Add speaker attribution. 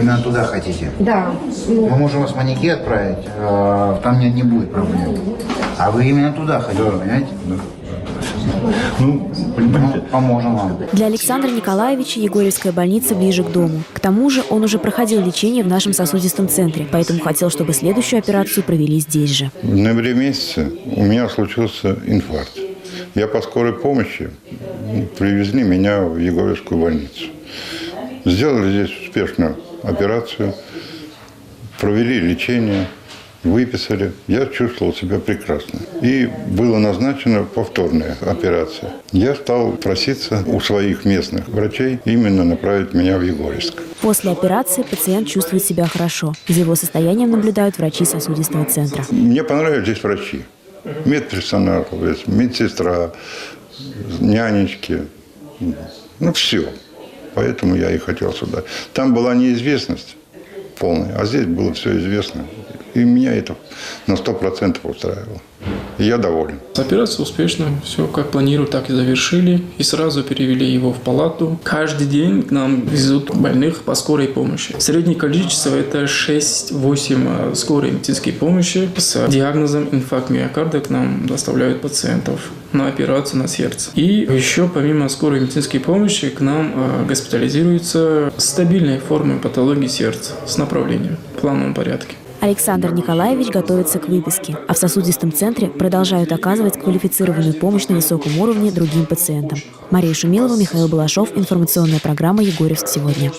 Speaker 1: именно туда хотите?
Speaker 2: Да.
Speaker 1: Мы можем вас в Манеки отправить, там не будет проблем. А вы именно туда хотите, понимаете? Поможем вам.
Speaker 3: Для Александра Николаевича Егорьевская больница ближе к дому. К тому же он уже проходил лечение в нашем сосудистом центре, поэтому хотел, чтобы следующую операцию провели здесь же.
Speaker 4: В ноябре месяце у меня случился инфаркт. Я по скорой помощи привезли меня в Егорьевскую больницу. Сделали здесь успешную операцию, провели лечение, выписали. Я чувствовал себя прекрасно. И была назначена повторная операция. Я стал проситься у своих местных врачей именно направить меня в Егорьевск.
Speaker 3: После операции пациент чувствует себя хорошо. За его состоянием наблюдают врачи сосудистого центра.
Speaker 4: Мне понравились здесь врачи. Медперсонал, медсестра, нянечки. Ну, все. Поэтому я и хотел сюда. Там была неизвестность полная, а здесь было все известно. И меня это на 100% устраивало. И я доволен.
Speaker 5: Операция успешно, все как планировали, так и завершили. И сразу перевели его в палату. Каждый день к нам везут больных по скорой помощи. Среднее количество – это 6-8 скорой медицинской помощи. С диагнозом инфаркт миокарда к нам доставляют пациентов на операцию на сердце. И еще помимо скорой медицинской помощи к нам госпитализируются стабильные формы патологии сердца с направлением в плановом порядке.
Speaker 3: Александр Николаевич готовится к выписке, а в сосудистом центре продолжают оказывать квалифицированную помощь на высоком уровне другим пациентам. Мария Шумилова, Михаил Балашов. Информационная программа «Егорьевск сегодня».